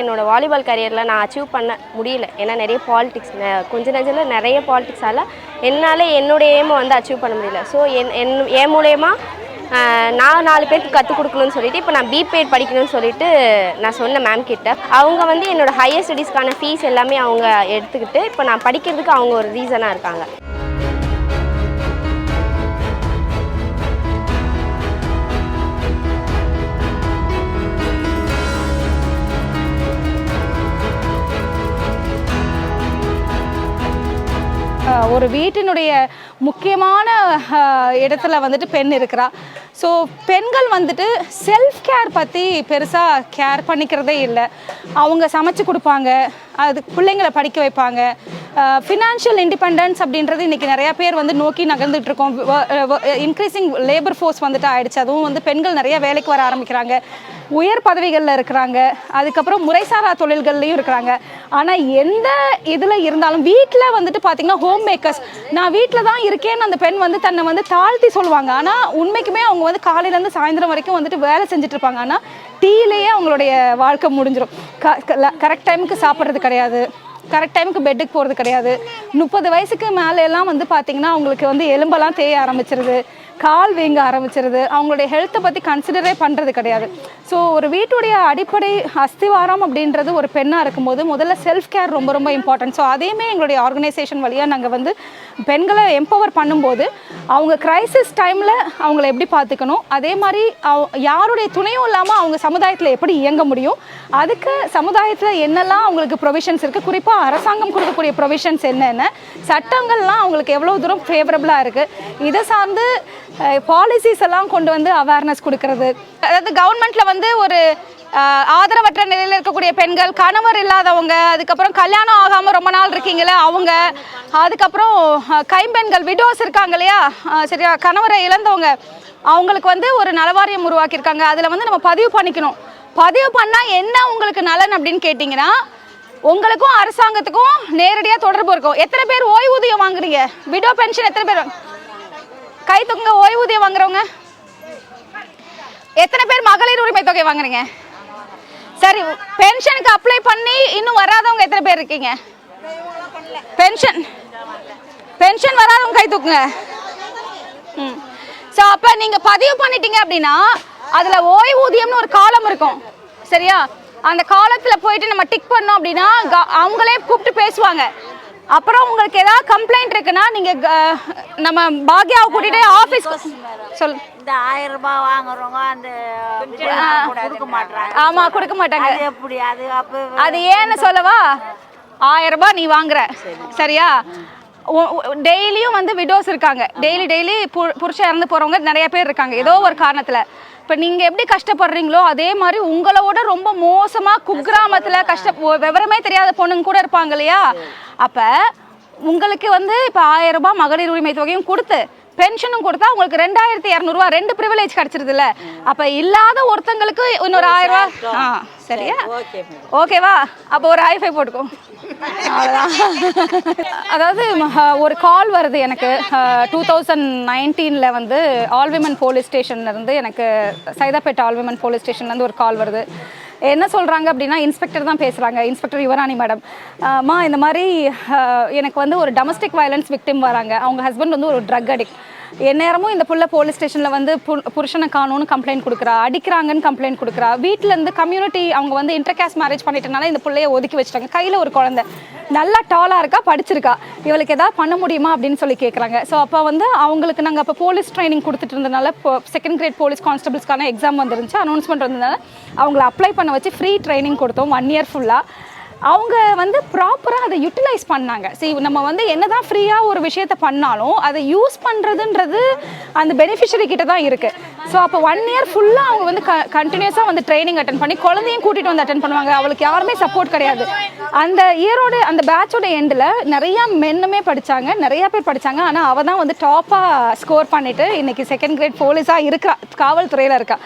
என்னோட வாலிபால் கரியரில் நான் அச்சீவ் பண்ண முடியல. ஏன்னா நிறைய பாலிடிக்ஸ் கொஞ்ச நெஞ்சில் நிறைய பாலிடிக்ஸால் என்னால் என்னுடைய ஏமை வந்து அச்சீவ் பண்ண முடியல. ஸோ என் மூலயமா நான் 4 பேருக்கு கற்றுக் கொடுக்கணும்னு சொல்லிட்டு இப்போ நான் பிபேட் படிக்கணும்னு சொல்லிட்டு நான் சொன்னேன் மேம் கிட்ட. அவங்க வந்து என்னோடய ஹையர் ஸ்டடீஸ்க்கான ஃபீஸ் எல்லாமே அவங்க எடுத்துக்கிட்டு இப்போ நான் படிக்கிறதுக்கு அவங்க ஒரு ரீசனாக இருக்காங்க. ஒரு வீட்டினுடைய முக்கியமான இடத்துல வந்துட்டு பெண் இருக்கிறா. ஸோ பெண்கள் வந்துட்டு செல்ஃப் கேர் பற்றி பெருசாக கேர் பண்ணிக்கிறதே இல்லை. அவங்க சமைச்சு கொடுப்பாங்க, அது பிள்ளைங்களை படிக்க வைப்பாங்க. ஃபினான்ஷியல் இண்டிபெண்டன்ஸ் அப்படின்றது இன்றைக்கி நிறையா பேர் வந்து நோக்கி நகர்ந்துட்டுருக்கோம். இன்க்ரீஸிங் லேபர் ஃபோர்ஸ் வந்துட்டு ஆகிடுச்சு. அதுவும் வந்து பெண்கள் நிறைய வேலைக்கு வர ஆரம்பிக்கிறாங்க, உயர் பதவிகளில் இருக்கிறாங்க, அதுக்கப்புறம் முறைசாரா தொழில்கள்லையும் இருக்கிறாங்க. ஆனால் எந்த இதில் இருந்தாலும் வீட்டில் வந்துட்டு பார்த்திங்கன்னா ஹோம் மேக்கர்ஸ், நான் வீட்டில் தான் இருக்கேன்னு அந்த பெண் வந்து தன்னை வந்து தாழ்த்தி சொல்லுவாங்க. ஆனால் உண்மைக்குமே அவங்க வந்து காலையிலேருந்து சாயந்தரம் வரைக்கும் வந்துட்டு வேலை செஞ்சுட்ருப்பாங்க. ஆனால் டீலேயே அவங்களுடைய வாழ்க்கை முடிஞ்சிடும். கரெக்ட் டைமுக்கு சாப்பிட்றது கிடையாது, கரெக்ட் டைமுக்கு பெட்டுக்கு போகிறது கிடையாது. 30 வயசுக்கு மேலே எல்லாம் வந்து பார்த்திங்கன்னா அவங்களுக்கு வந்து எலும்பெல்லாம் தேய ஆரம்பிச்சிருது, கால் வீங்க ஆரம்பிச்சிருது. அவங்களுடைய ஹெல்த்தை பற்றி கன்சிடரே பண்ணுறது கிடையாது. ஸோ ஒரு வீட்டுடைய அடிப்படை அஸ்திவாரம் அப்படின்றது ஒரு பெண்ணாக இருக்கும்போது முதல்ல செல்ஃப் கேர் ரொம்ப ரொம்ப இம்பார்ட்டன்ட். ஸோ அதையுமே எங்களுடைய ஆர்கனைசேஷன் வழியாக நாங்கள் வந்து பெண்களை எம்பவர் பண்ணும்போது அவங்க கிரைசிஸ் டைமில் அவங்கள எப்படி பார்த்துக்கணும், அதே மாதிரி யாருடைய துணையும் இல்லாமல் அவங்க சமுதாயத்தில் எப்படி இயங்க முடியும், அதுக்கு சமுதாயத்தில் என்னெல்லாம் அவங்களுக்கு ப்ரொவிஷன்ஸ் இருக்குது, குறிப்பாக அரசாங்கம் கொடுக்கக்கூடிய ப்ரொவிஷன்ஸ் என்னென்ன, சட்டங்கள்லாம் அவங்களுக்கு எவ்வளோ தூரம் ஃபேவரபுளாக இருக்குது, இதை சார்ந்து பாலிசிஸ் எல்லாம் கொண்டு வந்து அவேர்னஸ் கொடுக்கறது. அதாவது கவர்மெண்ட்டில் வந்து ஒரு ஆதரவற்ற நிலையில் இருக்கக்கூடிய பெண்கள், கணவர் இல்லாதவங்க, அதுக்கப்புறம் கல்யாணம் ஆகாமல் ரொம்ப நாள் இருக்கீங்களே அவங்க, அதுக்கப்புறம் கைம்பெண்கள் விடோஸ் இருக்காங்க இல்லையா, சரியா, கணவரை இழந்தவங்க, அவங்களுக்கு வந்து ஒரு நலவாரியம் உருவாக்கியிருக்காங்க. அதில் வந்து நம்ம பதிவு பண்ணிக்கணும். பதிவு பண்ணால் என்ன உங்களுக்கு நலன் அப்படின்னு கேட்டிங்கன்னா, உங்களுக்கும் அரசாங்கத்துக்கும் நேரடியாக தொடர்பு இருக்கும். எத்தனை பேர் ஓய்வூதியம் வாங்குறீங்க? விடோ பென்ஷன் எத்தனை பேர்? கை தூக்குங்க. ஓய்வூதியம் வாங்குறவங்க எத்தனை பேர்? மகளிர் உரிமை தொகை வாங்குறீங்க? சரி, பென்ஷனுக்கு அப்ளை பண்ணி இன்னும் வராதவங்க எத்தனை பேர் இருக்கீங்க? பென்ஷன் வராதவங்க கை தூக்குங்க. ஸோ அப்போ நீங்கள் பதிவு பண்ணிட்டீங்க அப்படின்னா அதில் ஓய்வூதியம்னு ஒரு காலம் இருக்கும், சரியா? அந்த காலத்தில் போயிட்டு நம்ம டிக் பண்ணோம் அப்படின்னா அவங்களே கூப்பிட்டு பேசுவாங்க. அப்புறம் உங்களுக்கு ஏதாவது கம்ப்ளைண்ட் இருக்குன்னா நீங்கள் நம்ம பாக்யாவை கூட்டிகிட்டு ஆஃபீஸ்க்கு சொல். இந்த 1000 ரூபாய் வாங்குறவங்க அந்த கொடுக்க மாட்டாங்க. ஆமாம், கொடுக்க மாட்டாங்க. எப்படி அது ஏன்னு சொல்லவா? 1000 ரூபாய் நீ வாங்குற, சரியா? டெய்லியும் வந்து விடோஸ் இருக்காங்க, டெய்லி புருஷன் இறந்து போகிறவங்க நிறைய பேர் இருக்காங்க ஏதோ ஒரு காரணத்தில். இப்போ நீங்கள் எப்படி கஷ்டப்படுறீங்களோ அதே மாதிரி உங்களோட ரொம்ப மோசமாக குக்கிராமத்தில் விவரமே தெரியாத பொண்ணுங்க கூட இருப்பாங்க இல்லையா? அப்போ உங்களுக்கு வந்து இப்போ 1000 ரூபாய் மகளிர் உரிமை தொகையும் கொடுத்து பென்ஷனும் கொடுத்தா உங்களுக்கு 2200 ரூபா 2 ப்ரிவிலேஜ் கிடச்சிருதுல்ல. அப்போ இல்லாத ஒருத்தங்களுக்கு இன்னொரு 1000 ரூபா. சரியா? ஓகேவா? அப்போ ஒரு ஹைஃபை போட்டுக்கோ. அவ்வளோதான். அதாவது ஒரு கால் வருது எனக்கு 2019 வந்து ஆல் விமன் போலீஸ் ஸ்டேஷன்லேருந்து, எனக்கு சைதாப்பேட்டை ஆல் விமன் போலீஸ் ஸ்டேஷன்லேருந்து ஒரு கால் வருது. என்ன சொல்கிறாங்க அப்படின்னா, இன்ஸ்பெக்டர் தான் பேசுகிறாங்க, இன்ஸ்பெக்டர் யுவராணி மேடம். இந்த மாதிரி எனக்கு வந்து ஒரு டொமஸ்டிக் வயலன்ஸ் விக்டிம் வராங்க. அவங்க ஹஸ்பண்ட் வந்து ஒரு ட்ரக் அடிக்ட். எந்நேரமும் இந்த புள்ள போலீஸ் ஸ்டேஷனில் வந்து புருஷனை காணும்னு கம்ப்ளைண்ட் கொடுக்குறா, அடிக்கிறாங்கன்னு கம்ப்ளைண்ட் கொடுக்குறா. வீட்டிலேருந்து கம்யூனிட்டி அவங்க வந்து இன்டர்காஸ்ட் மேரேஜ் பண்ணிட்டனால இந்த பிள்ளையை ஒதுக்கி வச்சுட்டாங்க. கையில் ஒரு குழந்தை, நல்லா டாலாக இருக்கா, படிச்சிருக்கா, இவளுக்கு எதாவது பண்ண முடியுமா அப்படின்னு சொல்லி கேட்குறாங்க. ஸோ அப்போ வந்து அவங்களுக்கு நாங்கள் அப்போ போலீஸ் ட்ரைனிங் கொடுத்துட்டு இருந்ததுனால, இப்போ 2nd கிரேட் போலீஸ் கான்ஸ்டபிள்ஸ்க்கான எக்ஸாம் வந்துருந்துச்சு, அனௌன்ஸ்மெண்ட் வந்ததுனால அவங்கள அப்ளை பண்ண வச்சு ஃப்ரீ ட்ரைனிங் கொடுத்தோம் 1 இயர் ஃபுல்லாக. அவங்க வந்து ப்ராப்பராக அதை யூட்டிலைஸ் பண்ணாங்க. சரி, நம்ம வந்து என்ன தான் ஃப்ரீயாக ஒரு விஷயத்த பண்ணாலும் அதை யூஸ் பண்ணுறதுன்றது அந்த பெனிஃபிஷரி கிட்ட தான் இருக்குது. ஸோ அப்போ 1 இயர் ஃபுல்லாக அவங்க வந்து கண்டினியூஸாக வந்து ட்ரைனிங் அட்டன் பண்ணி குழந்தையும் கூட்டிகிட்டு வந்து அட்டன் பண்ணுவாங்க. அவளுக்கு யாருமே சப்போர்ட் கிடையாது. அந்த இயரோட அந்த பேட்சோட எண்டில் நிறையா மென்னுமே படித்தாங்க, நிறையா பேர் படித்தாங்க. ஆனால் அவள் தான் வந்து டாப்பாக ஸ்கோர் பண்ணிவிட்டு இன்றைக்கி 2nd கிரேட் போலீஸாக இருக்கா, காவல்துறையில் இருக்கா.